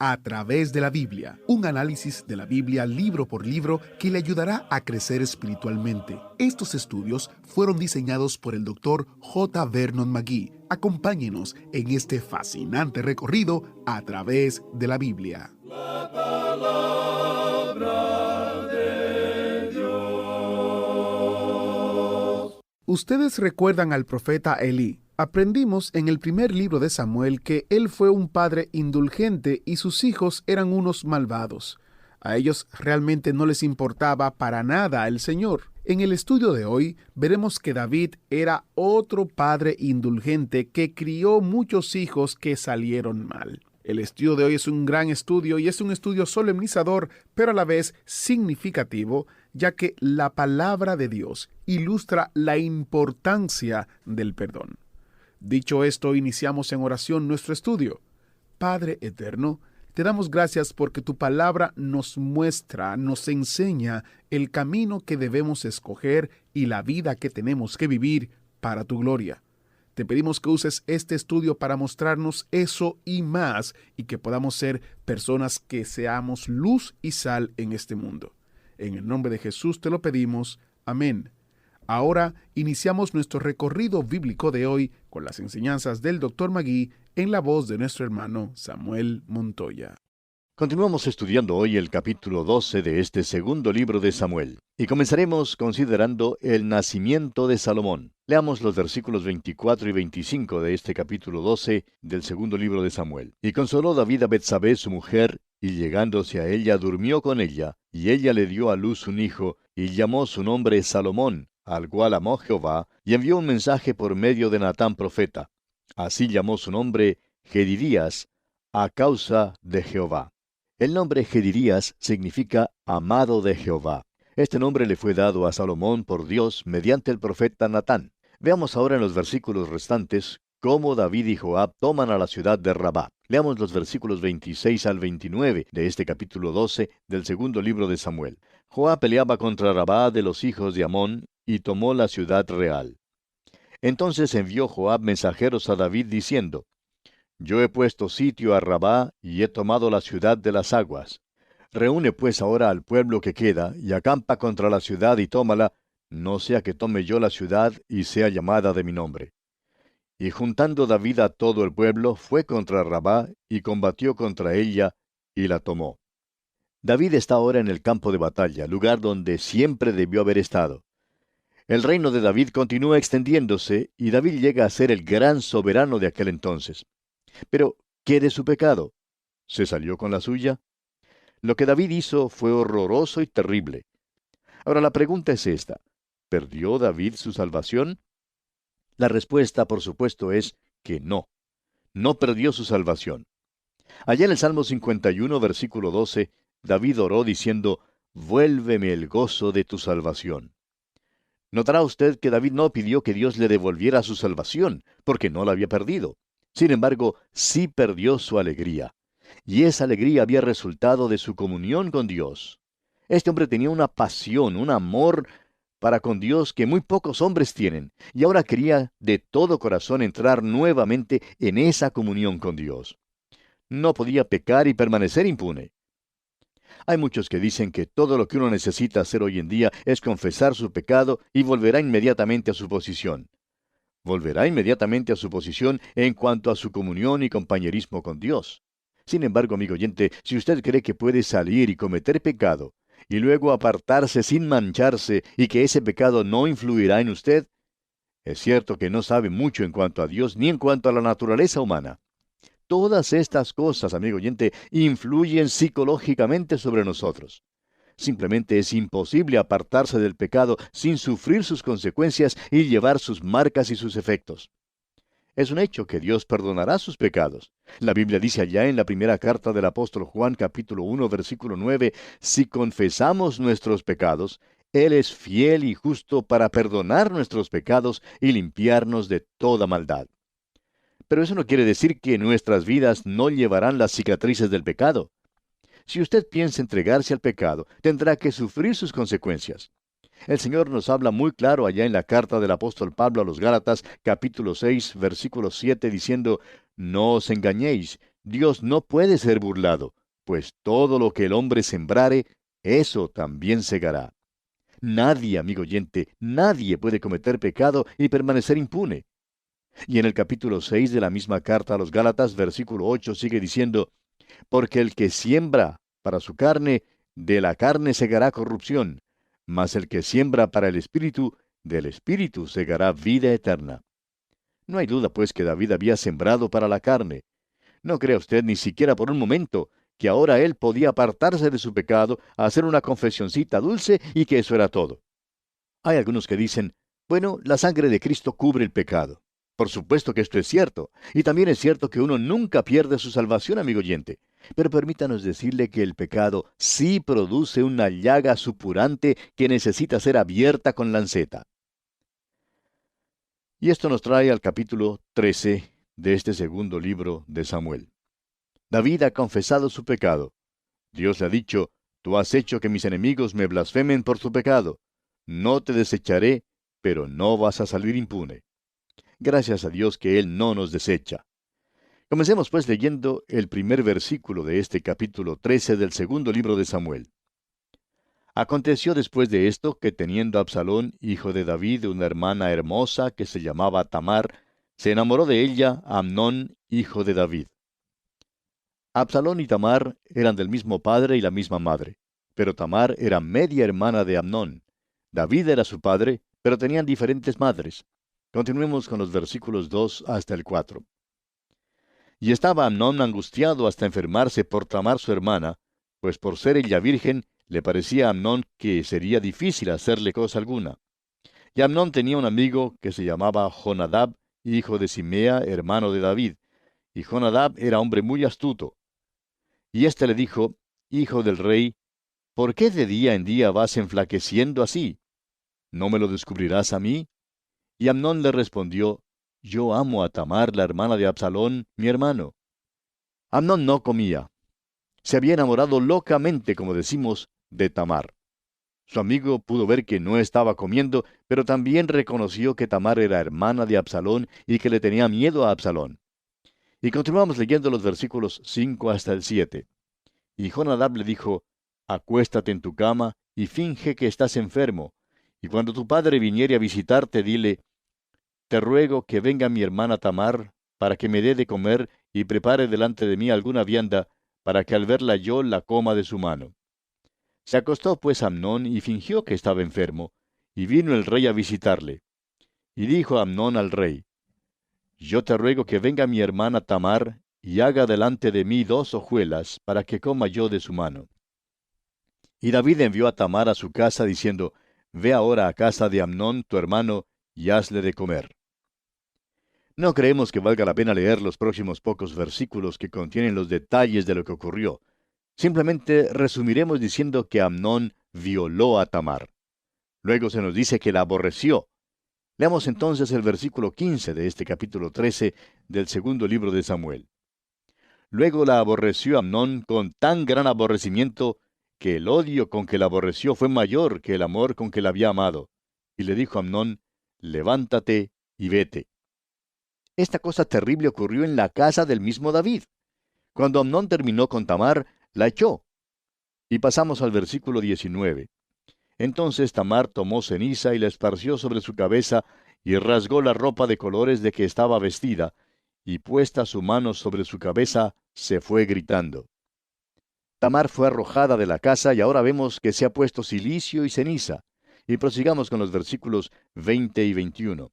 A través de la Biblia, un análisis de la Biblia libro por libro que le ayudará a crecer espiritualmente. Estos estudios fueron diseñados por el Dr. J. Vernon McGee. Acompáñenos en este fascinante recorrido a través de la Biblia. La palabra de Dios. Ustedes recuerdan al profeta Elí. Aprendimos en el primer libro de Samuel que él fue un padre indulgente y sus hijos eran unos malvados. A ellos realmente no les importaba para nada el Señor. En el estudio de hoy veremos que David era otro padre indulgente que crió muchos hijos que salieron mal. El estudio de hoy es un gran estudio y es un estudio solemnizador, pero a la vez significativo, ya que la palabra de Dios ilustra la importancia del perdón. Dicho esto, iniciamos en oración nuestro estudio. Padre eterno, te damos gracias porque tu palabra nos muestra, nos enseña el camino que debemos escoger y la vida que tenemos que vivir para tu gloria. Te pedimos que uses este estudio para mostrarnos eso y más, y que podamos ser personas que seamos luz y sal en este mundo. En el nombre de Jesús te lo pedimos. Amén. Ahora iniciamos nuestro recorrido bíblico de hoy con las enseñanzas del Dr. McGee en la voz de nuestro hermano Samuel Montoya. Continuamos estudiando hoy el capítulo 12 de este segundo libro de Samuel, y comenzaremos considerando el nacimiento de Salomón. Leamos los versículos 24 y 25 de este capítulo 12 del segundo libro de Samuel. Y consoló David a Betsabé su mujer, y llegándose a ella durmió con ella, y ella le dio a luz un hijo, y llamó su nombre Salomón, al cual amó Jehová, y envió un mensaje por medio de Natán profeta. Así llamó su nombre Jedidías, a causa de Jehová. El nombre Jedidías significa amado de Jehová. Este nombre le fue dado a Salomón por Dios mediante el profeta Natán. Veamos ahora en los versículos restantes cómo David y Joab toman a la ciudad de Rabá. Leamos los versículos 26 al 29 de este capítulo 12 del segundo libro de Samuel. Joab peleaba contra Rabá de los hijos de Amón y tomó la ciudad real. Entonces envió Joab mensajeros a David diciendo: Yo he puesto sitio a Rabá y he tomado la ciudad de las aguas. Reúne pues ahora al pueblo que queda y acampa contra la ciudad y tómala, no sea que tome yo la ciudad y sea llamada de mi nombre. Y juntando David a todo el pueblo, fue contra Rabá y combatió contra ella y la tomó. David está ahora en el campo de batalla, lugar donde siempre debió haber estado. El reino de David continúa extendiéndose y David llega a ser el gran soberano de aquel entonces. Pero, ¿qué de su pecado? ¿Se salió con la suya? Lo que David hizo fue horroroso y terrible. Ahora la pregunta es esta: ¿perdió David su salvación? La respuesta, por supuesto, es que no. No perdió su salvación. Allá en el Salmo 51, versículo 12, David oró diciendo: Vuélveme el gozo de tu salvación. Notará usted que David no pidió que Dios le devolviera su salvación, porque no la había perdido. Sin embargo, sí perdió su alegría. Y esa alegría había resultado de su comunión con Dios. Este hombre tenía una pasión, un amor para con Dios que muy pocos hombres tienen, y ahora quería de todo corazón entrar nuevamente en esa comunión con Dios. No podía pecar y permanecer impune. Hay muchos que dicen que todo lo que uno necesita hacer hoy en día es confesar su pecado y volverá inmediatamente a su posición. Volverá inmediatamente a su posición en cuanto a su comunión y compañerismo con Dios. Sin embargo, amigo oyente, si usted cree que puede salir y cometer pecado, y luego apartarse sin mancharse y que ese pecado no influirá en usted, es cierto que no sabe mucho en cuanto a Dios ni en cuanto a la naturaleza humana. Todas estas cosas, amigo oyente, influyen psicológicamente sobre nosotros. Simplemente es imposible apartarse del pecado sin sufrir sus consecuencias y llevar sus marcas y sus efectos. Es un hecho que Dios perdonará sus pecados. La Biblia dice allá en la primera carta del apóstol Juan, capítulo 1, versículo 9, si confesamos nuestros pecados, Él es fiel y justo para perdonar nuestros pecados y limpiarnos de toda maldad. Pero eso no quiere decir que nuestras vidas no llevarán las cicatrices del pecado. Si usted piensa entregarse al pecado, tendrá que sufrir sus consecuencias. El Señor nos habla muy claro allá en la carta del apóstol Pablo a los Gálatas, capítulo 6, versículo 7, diciendo: No os engañéis, Dios no puede ser burlado, pues todo lo que el hombre sembrare, eso también segará. Nadie, amigo oyente, nadie puede cometer pecado y permanecer impune. Y en el capítulo 6 de la misma carta a los Gálatas, versículo 8, sigue diciendo, porque el que siembra para su carne, de la carne segará corrupción, mas el que siembra para el Espíritu, del Espíritu segará vida eterna. No hay duda, pues, que David había sembrado para la carne. No crea usted ni siquiera por un momento que ahora él podía apartarse de su pecado, hacer una confesioncita dulce y que eso era todo. Hay algunos que dicen, bueno, la sangre de Cristo cubre el pecado. Por supuesto que esto es cierto, y también es cierto que uno nunca pierde su salvación, amigo oyente. Pero permítanos decirle que el pecado sí produce una llaga supurante que necesita ser abierta con lanceta. Y esto nos trae al capítulo 13 de este segundo libro de Samuel. David ha confesado su pecado. Dios le ha dicho, tú has hecho que mis enemigos me blasfemen por su pecado. No te desecharé, pero no vas a salir impune. Gracias a Dios que Él no nos desecha. Comencemos pues leyendo el primer versículo de este capítulo 13 del segundo libro de Samuel. Aconteció después de esto que teniendo Absalón, hijo de David, una hermana hermosa que se llamaba Tamar, se enamoró de ella Amnón, hijo de David. Absalón y Tamar eran del mismo padre y la misma madre, pero Tamar era media hermana de Amnón. David era su padre, pero tenían diferentes madres. Continuemos con los versículos 2 hasta el 4. Y estaba Amnón angustiado hasta enfermarse por Tamar su hermana, pues por ser ella virgen, le parecía a Amnón que sería difícil hacerle cosa alguna. Y Amnón tenía un amigo que se llamaba Jonadab, hijo de Simea, hermano de David, y Jonadab era hombre muy astuto. Y éste le dijo, hijo del rey, ¿por qué de día en día vas enflaqueciendo así? ¿No me lo descubrirás a mí? Y Amnón le respondió, yo amo a Tamar, la hermana de Absalón, mi hermano. Amnón no comía. Se había enamorado locamente, como decimos, de Tamar. Su amigo pudo ver que no estaba comiendo, pero también reconoció que Tamar era hermana de Absalón y que le tenía miedo a Absalón. Y continuamos leyendo los versículos 5 hasta el 7. Y Jonadab le dijo, acuéstate en tu cama y finge que estás enfermo, y cuando tu padre viniere a visitarte, dile, te ruego que venga mi hermana Tamar, para que me dé de comer y prepare delante de mí alguna vianda, para que al verla yo la coma de su mano. Se acostó pues Amnón y fingió que estaba enfermo, y vino el rey a visitarle. Y dijo Amnón al rey, yo te ruego que venga mi hermana Tamar, y haga delante de mí 2 hojuelas, para que coma yo de su mano. Y David envió a Tamar a su casa, diciendo, ve ahora a casa de Amnón tu hermano, y hazle de comer. No creemos que valga la pena leer los próximos pocos versículos que contienen los detalles de lo que ocurrió. Simplemente resumiremos diciendo que Amnón violó a Tamar. Luego se nos dice que la aborreció. Leamos entonces el versículo 15 de este capítulo 13 del segundo libro de Samuel. Luego la aborreció Amnón con tan gran aborrecimiento que el odio con que la aborreció fue mayor que el amor con que la había amado. Y le dijo a Amnón, levántate y vete. Esta cosa terrible ocurrió en la casa del mismo David. Cuando Amnón terminó con Tamar, la echó. Y pasamos al versículo 19. Entonces Tamar tomó ceniza y la esparció sobre su cabeza, y rasgó la ropa de colores de que estaba vestida, y puesta su mano sobre su cabeza, se fue gritando. Tamar fue arrojada de la casa, y ahora vemos que se ha puesto cilicio y ceniza. Y prosigamos con los versículos 20 y 21.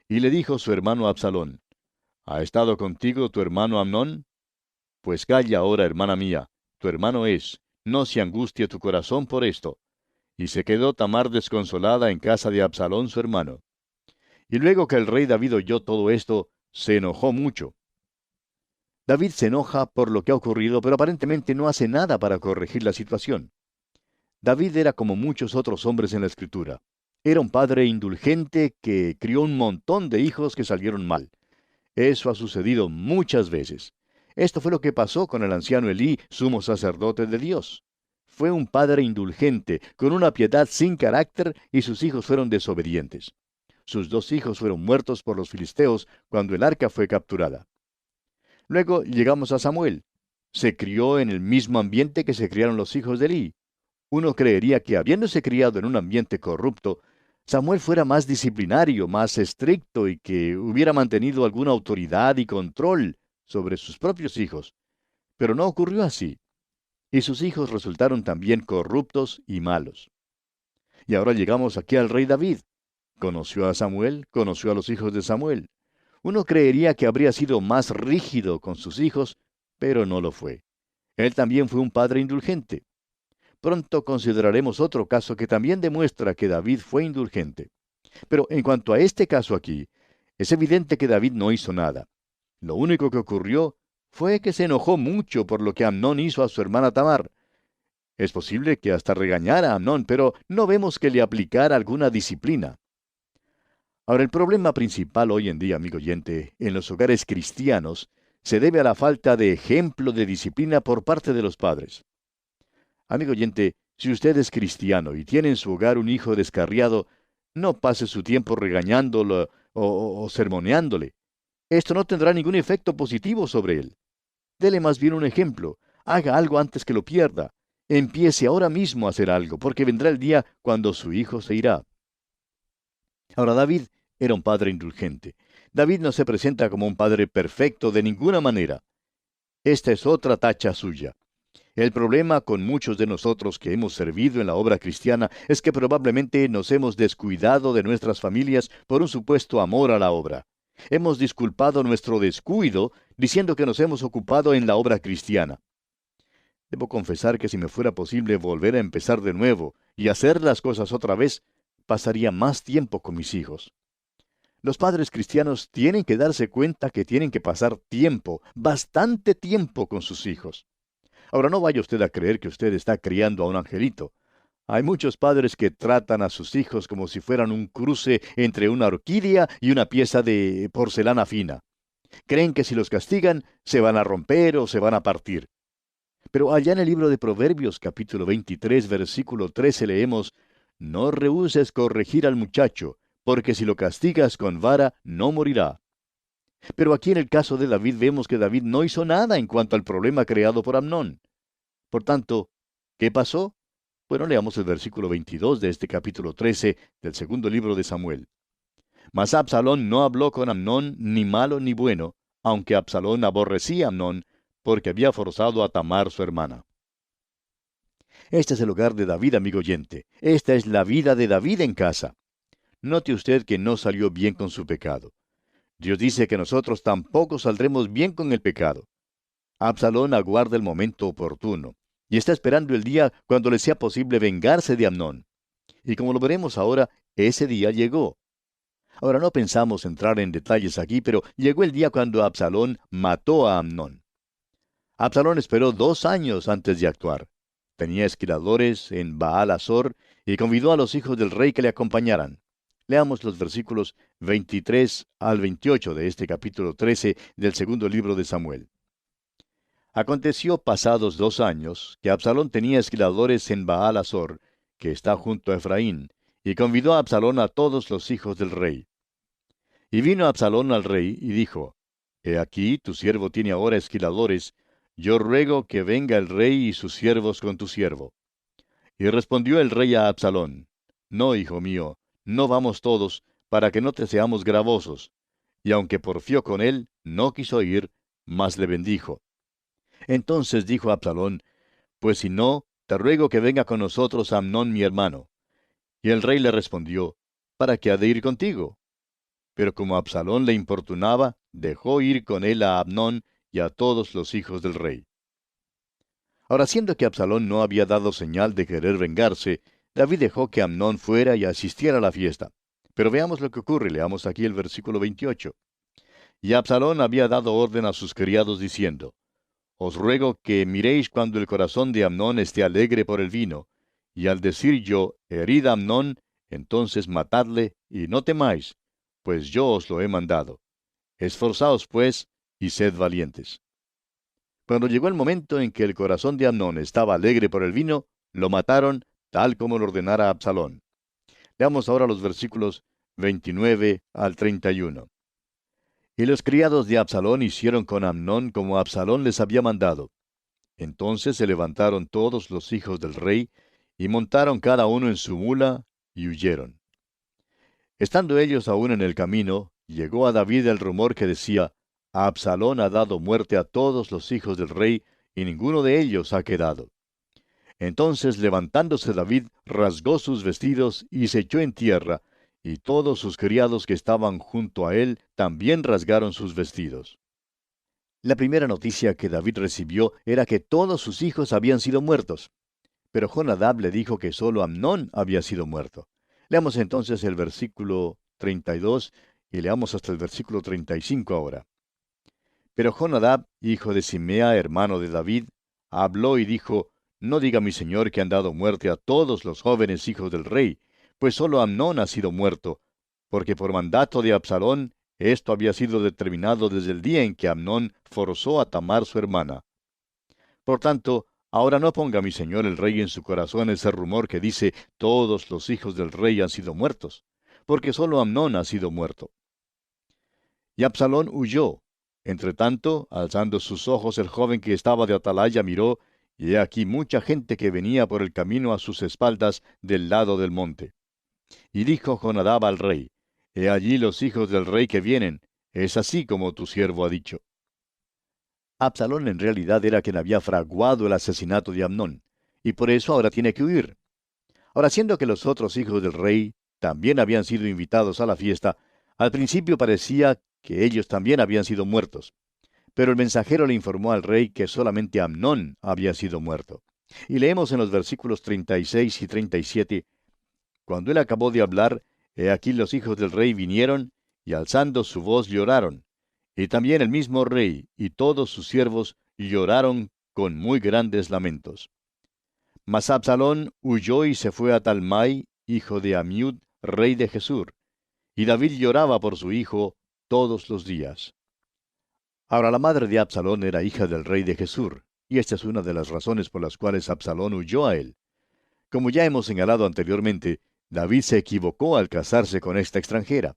Y le dijo su hermano Absalón, ¿ha estado contigo tu hermano Amnón? Pues calla ahora, hermana mía, tu hermano es, no se angustie tu corazón por esto. Y se quedó Tamar desconsolada en casa de Absalón su hermano. Y luego que el rey David oyó todo esto, se enojó mucho. David se enoja por lo que ha ocurrido, pero aparentemente no hace nada para corregir la situación. David era como muchos otros hombres en la Escritura. Era un padre indulgente que crió un montón de hijos que salieron mal. Eso ha sucedido muchas veces. Esto fue lo que pasó con el anciano Elí, sumo sacerdote de Dios. Fue un padre indulgente, con una piedad sin carácter, y sus hijos fueron desobedientes. Sus 2 hijos fueron muertos por los filisteos cuando el arca fue capturada. Luego llegamos a Samuel. Se crió en el mismo ambiente que se criaron los hijos de Elí. Uno creería que habiéndose criado en un ambiente corrupto, Samuel fuera más disciplinario, más estricto y que hubiera mantenido alguna autoridad y control sobre sus propios hijos. Pero no ocurrió así. Y sus hijos resultaron también corruptos y malos. Y ahora llegamos aquí al rey David. Conoció a Samuel, conoció a los hijos de Samuel. Uno creería que habría sido más rígido con sus hijos, pero no lo fue. Él también fue un padre indulgente. Pronto consideraremos otro caso que también demuestra que David fue indulgente. Pero en cuanto a este caso aquí, es evidente que David no hizo nada. Lo único que ocurrió fue que se enojó mucho por lo que Amnón hizo a su hermana Tamar. Es posible que hasta regañara a Amnón, pero no vemos que le aplicara alguna disciplina. Ahora, el problema principal hoy en día, amigo oyente, en los hogares cristianos, se debe a la falta de ejemplo de disciplina por parte de los padres. Amigo oyente, si usted es cristiano y tiene en su hogar un hijo descarriado, no pase su tiempo regañándolo o sermoneándole. Esto no tendrá ningún efecto positivo sobre él. Dele más bien un ejemplo. Haga algo antes que lo pierda. Empiece ahora mismo a hacer algo, porque vendrá el día cuando su hijo se irá. Ahora, David era un padre indulgente. David no se presenta como un padre perfecto de ninguna manera. Esta es otra tacha suya. El problema con muchos de nosotros que hemos servido en la obra cristiana es que probablemente nos hemos descuidado de nuestras familias por un supuesto amor a la obra. Hemos disculpado nuestro descuido diciendo que nos hemos ocupado en la obra cristiana. Debo confesar que si me fuera posible volver a empezar de nuevo y hacer las cosas otra vez, pasaría más tiempo con mis hijos. Los padres cristianos tienen que darse cuenta que tienen que pasar tiempo, bastante tiempo con sus hijos. Ahora, no vaya usted a creer que usted está criando a un angelito. Hay muchos padres que tratan a sus hijos como si fueran un cruce entre una orquídea y una pieza de porcelana fina. Creen que si los castigan, se van a romper o se van a partir. Pero allá en el libro de Proverbios, capítulo 23, versículo 13, leemos: No rehúses corregir al muchacho, porque si lo castigas con vara, no morirá. Pero aquí en el caso de David vemos que David no hizo nada en cuanto al problema creado por Amnón. Por tanto, ¿qué pasó? Bueno, leamos el versículo 22 de este capítulo 13 del segundo libro de Samuel. Mas Absalón no habló con Amnón ni malo ni bueno, aunque Absalón aborrecía a Amnón, porque había forzado a Tamar su hermana. Este es el hogar de David, amigo oyente. Esta es la vida de David en casa. Note usted que no salió bien con su pecado. Dios dice que nosotros tampoco saldremos bien con el pecado. Absalón aguarda el momento oportuno, y está esperando el día cuando le sea posible vengarse de Amnón. Y como lo veremos ahora, ese día llegó. Ahora no pensamos entrar en detalles aquí, pero llegó el día cuando Absalón mató a Amnón. Absalón esperó 2 años antes de actuar. Tenía esquiladores en Baal-Azor y convidó a los hijos del rey que le acompañaran. Leamos los versículos 23 al 28 de este capítulo 13 del segundo libro de Samuel. Aconteció pasados 2 años que Absalón tenía esquiladores en Baal-Azor, que está junto a Efraín, y convidó a Absalón a todos los hijos del rey. Y vino Absalón al rey y dijo: He aquí, tu siervo tiene ahora esquiladores, yo ruego que venga el rey y sus siervos con tu siervo. Y respondió el rey a Absalón: No, hijo mío, no vamos todos, para que no te seamos gravosos. Y aunque porfió con él, no quiso ir, mas le bendijo. Entonces dijo Absalón: Pues si no, te ruego que venga con nosotros Amnón mi hermano. Y el rey le respondió: ¿Para qué ha de ir contigo? Pero como Absalón le importunaba, dejó ir con él a Amnón y a todos los hijos del rey. Ahora, siendo que Absalón no había dado señal de querer vengarse, David dejó que Amnón fuera y asistiera a la fiesta. Pero veamos lo que ocurre. Leamos aquí el versículo 28. Y Absalón había dado orden a sus criados diciendo: Os ruego que miréis cuando el corazón de Amnón esté alegre por el vino, y al decir yo, herid a Amnón, entonces matadle, y no temáis, pues yo os lo he mandado. Esforzaos, pues, y sed valientes. Cuando llegó el momento en que el corazón de Amnón estaba alegre por el vino, lo mataron, tal como lo ordenara Absalón. Leamos ahora los versículos 29 al 31. Y los criados de Absalón hicieron con Amnón como Absalón les había mandado. Entonces se levantaron todos los hijos del rey, y montaron cada uno en su mula, y huyeron. Estando ellos aún en el camino, llegó a David el rumor que decía, Absalón ha dado muerte a todos los hijos del rey, y ninguno de ellos ha quedado. Entonces levantándose David, rasgó sus vestidos, y se echó en tierra, y todos sus criados que estaban junto a él también rasgaron sus vestidos. La primera noticia que David recibió era que todos sus hijos habían sido muertos. Pero Jonadab le dijo que solo Amnón había sido muerto. Leamos entonces el versículo 32 y leamos hasta el versículo 35 ahora. Pero Jonadab, hijo de Simea, hermano de David, habló y dijo, No diga mi señor que han dado muerte a todos los jóvenes hijos del rey, pues solo Amnón ha sido muerto, porque por mandato de Absalón esto había sido determinado desde el día en que Amnón forzó a Tamar su hermana. Por tanto, ahora no ponga mi señor el rey en su corazón ese rumor que dice, todos los hijos del rey han sido muertos, porque solo Amnón ha sido muerto. Y Absalón huyó. Entretanto, alzando sus ojos, el joven que estaba de atalaya miró, y he aquí mucha gente que venía por el camino a sus espaldas del lado del monte. Y dijo Jonadab al rey, He allí los hijos del rey que vienen, es así como tu siervo ha dicho. Absalón en realidad era quien había fraguado el asesinato de Amnón, y por eso ahora tiene que huir. Ahora, siendo que los otros hijos del rey también habían sido invitados a la fiesta, al principio parecía que ellos también habían sido muertos. Pero el mensajero le informó al rey que solamente Amnón había sido muerto. Y leemos en los versículos 36 y 37, Cuando él acabó de hablar, he aquí los hijos del rey vinieron, y alzando su voz lloraron. Y también el mismo rey y todos sus siervos lloraron con muy grandes lamentos. Mas Absalón huyó y se fue a Talmai, hijo de Amiud, rey de Gesur. Y David lloraba por su hijo todos los días. Ahora la madre de Absalón era hija del rey de Gesur, y esta es una de las razones por las cuales Absalón huyó a él. Como ya hemos señalado anteriormente, David se equivocó al casarse con esta extranjera.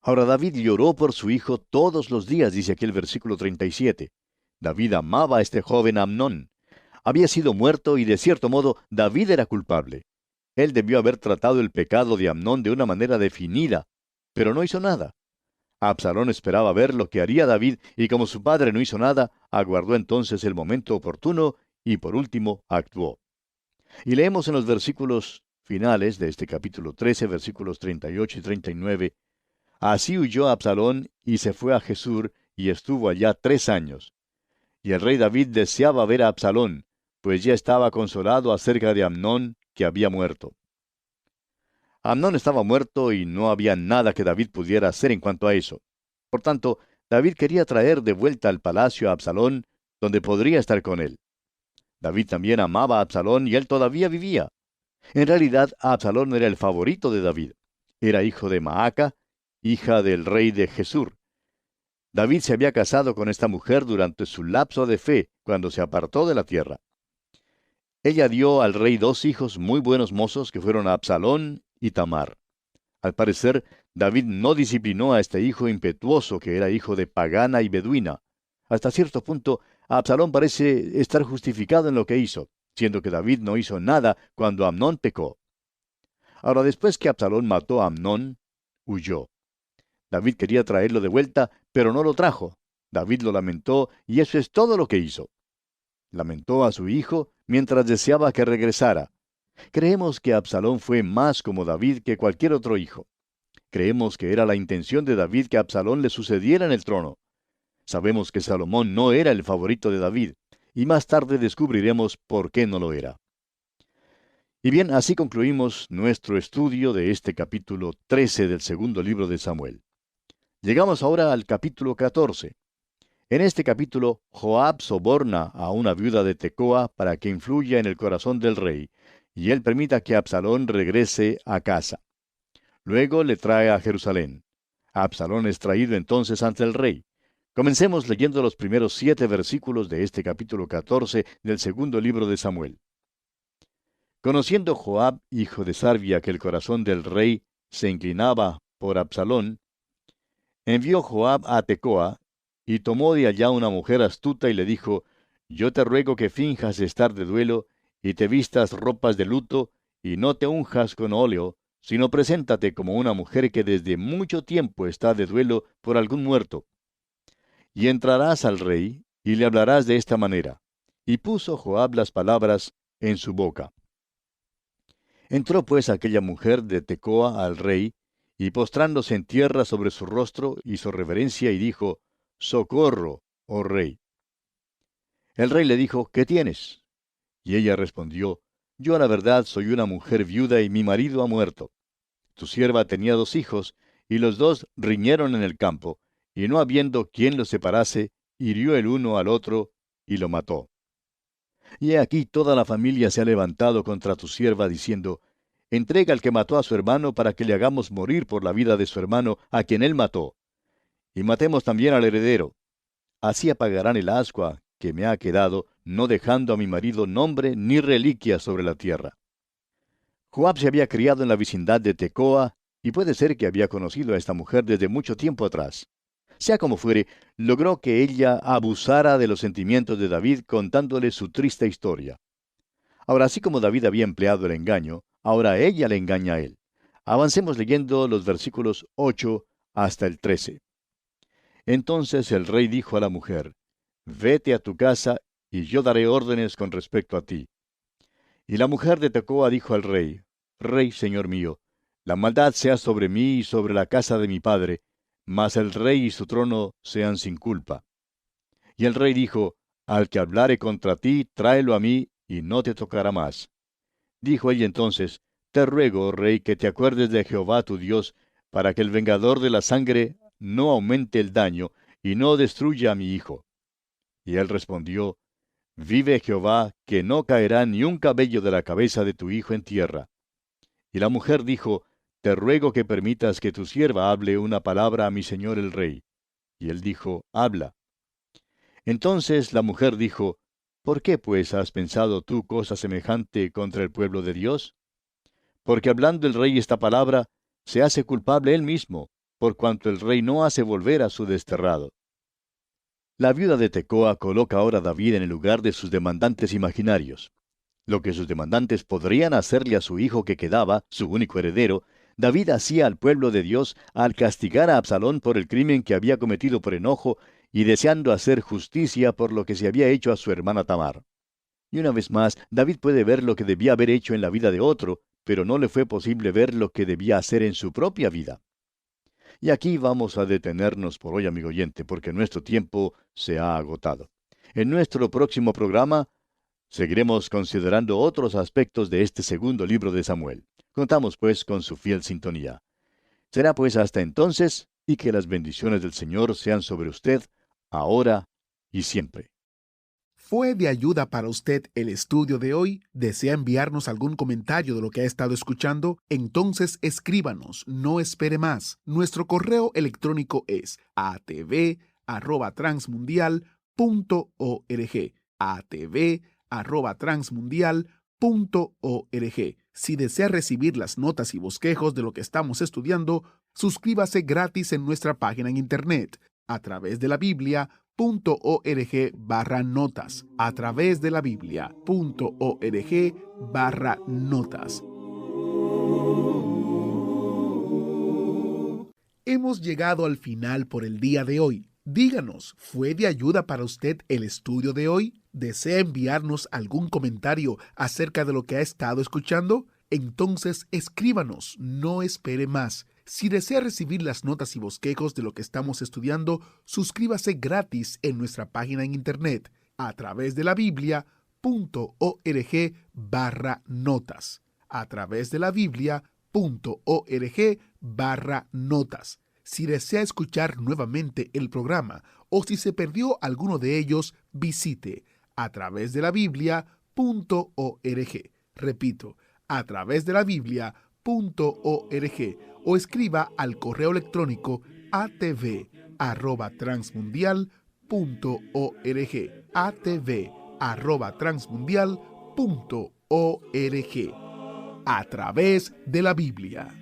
Ahora David lloró por su hijo todos los días, dice aquí el versículo 37. David amaba a este joven Amnón. Había sido muerto y de cierto modo David era culpable. Él debió haber tratado el pecado de Amnón de una manera definida, pero no hizo nada. Absalón esperaba ver lo que haría David y como su padre no hizo nada, aguardó entonces el momento oportuno y por último actuó. Y leemos en los versículos finales de este capítulo 13, versículos 38 y 39, Así huyó Absalón y se fue a Gesur y estuvo allá 3 años. Y el rey David deseaba ver a Absalón, pues ya estaba consolado acerca de Amnón, que había muerto. Amnón estaba muerto y no había nada que David pudiera hacer en cuanto a eso. Por tanto, David quería traer de vuelta al palacio a Absalón, donde podría estar con él. David también amaba a Absalón y él todavía vivía. En realidad, Absalón era el favorito de David. Era hijo de Maaca, hija del rey de Gesur. David se había casado con esta mujer durante su lapso de fe, cuando se apartó de la tierra. Ella dio al rey 2 hijos muy buenos mozos que fueron Absalón y Tamar. Al parecer, David no disciplinó a este hijo impetuoso que era hijo de pagana y beduina. Hasta cierto punto, Absalón parece estar justificado en lo que hizo, siendo que David no hizo nada cuando Amnón pecó. Ahora, después que Absalón mató a Amnón, huyó. David quería traerlo de vuelta, pero no lo trajo. David lo lamentó, y eso es todo lo que hizo. Lamentó a su hijo mientras deseaba que regresara. Creemos que Absalón fue más como David que cualquier otro hijo. Creemos que era la intención de David que Absalón le sucediera en el trono. Sabemos que Salomón no era el favorito de David, y más tarde descubriremos por qué no lo era. Y bien, así concluimos nuestro estudio de este capítulo 13 del segundo libro de Samuel. Llegamos ahora al capítulo 14. En este capítulo, Joab soborna a una viuda de Tecoa para que influya en el corazón del rey, y él permita que Absalón regrese a casa. Luego le trae a Jerusalén. Absalón es traído entonces ante el rey. Comencemos leyendo los primeros 7 versículos de este capítulo 14 del segundo libro de Samuel. Conociendo Joab, hijo de Sarvia, que el corazón del rey se inclinaba por Absalón, Envió Joab a Tecoa, y tomó de allá una mujer astuta y le dijo, Yo te ruego que finjas estar de duelo, y te vistas ropas de luto, y no te unjas con óleo, sino preséntate como una mujer que desde mucho tiempo está de duelo por algún muerto. Y entrarás al rey, y le hablarás de esta manera. Y puso Joab las palabras en su boca. Entró pues aquella mujer de Tecoa al rey, y postrándose en tierra sobre su rostro, hizo reverencia y dijo, Socorro, oh rey. El rey le dijo, ¿qué tienes? Y ella respondió, Yo a la verdad soy una mujer viuda y mi marido ha muerto. Tu sierva tenía 2 hijos, y los dos riñeron en el campo, y no habiendo quien los separase, hirió el uno al otro, y lo mató. Y he aquí toda la familia se ha levantado contra tu sierva, diciendo, Entrega al que mató a su hermano para que le hagamos morir por la vida de su hermano, a quien él mató. Y matemos también al heredero. Así apagarán el ascua que me ha quedado, no dejando a mi marido nombre ni reliquia sobre la tierra. Joab se había criado en la vecindad de Tecoa, y puede ser que había conocido a esta mujer desde mucho tiempo atrás. Sea como fuere, logró que ella abusara de los sentimientos de David contándole su triste historia. Ahora, así como David había empleado el engaño, ahora ella le engaña a él. Avancemos leyendo los versículos 8 hasta el 13. Entonces el rey dijo a la mujer, Vete a tu casa, y yo daré órdenes con respecto a ti. Y la mujer de Tecoa dijo al rey, Rey, señor mío, la maldad sea sobre mí y sobre la casa de mi padre, mas el rey y su trono sean sin culpa. Y el rey dijo, Al que hablare contra ti, tráelo a mí, y no te tocará más. Dijo ella entonces, Te ruego, oh rey, que te acuerdes de Jehová tu Dios, para que el vengador de la sangre no aumente el daño, y no destruya a mi hijo. Y él respondió, Vive Jehová, que no caerá ni un cabello de la cabeza de tu hijo en tierra. Y la mujer dijo, Te ruego que permitas que tu sierva hable una palabra a mi señor el rey. Y él dijo, Habla. Entonces la mujer dijo, ¿Por qué pues has pensado tú cosa semejante contra el pueblo de Dios? Porque hablando el rey esta palabra, se hace culpable él mismo, por cuanto el rey no hace volver a su desterrado. La viuda de Tecoa coloca ahora a David en el lugar de sus demandantes imaginarios. Lo que sus demandantes podrían hacerle a su hijo que quedaba, su único heredero, David hacía al pueblo de Dios al castigar a Absalón por el crimen que había cometido por enojo y deseando hacer justicia por lo que se había hecho a su hermana Tamar. Y una vez más, David puede ver lo que debía haber hecho en la vida de otro, pero no le fue posible ver lo que debía hacer en su propia vida. Y aquí vamos a detenernos por hoy, amigo oyente, porque nuestro tiempo se ha agotado. En nuestro próximo programa seguiremos considerando otros aspectos de este segundo libro de Samuel. Contamos pues con su fiel sintonía. Será pues hasta entonces, y que las bendiciones del Señor sean sobre usted, ahora y siempre. ¿Fue de ayuda para usted el estudio de hoy? ¿Desea enviarnos algún comentario de lo que ha estado escuchando? Entonces escríbanos, no espere más. Nuestro correo electrónico es atv@transmundial.org. atv@transmundial.org. Si desea recibir las notas y bosquejos de lo que estamos estudiando, suscríbase gratis en nuestra página en internet a través de la Biblia.org/notas, a través de la Biblia.org/notas. Hemos llegado al final por el día de hoy. Díganos, ¿fue de ayuda para usted el estudio de hoy? ¿Desea enviarnos algún comentario acerca de lo que ha estado escuchando? Entonces escríbanos, no espere más. Si desea recibir las notas y bosquejos de lo que estamos estudiando, suscríbase gratis en nuestra página en internet a través de la Biblia.org/notas. A través de la Biblia.org/notas. Si desea escuchar nuevamente el programa o si se perdió alguno de ellos, visite a través de la Biblia.org. Repito, a través de la Biblia.org o escriba al correo electrónico atv@transmundial.org. atv@transmundial.org. A través de la Biblia.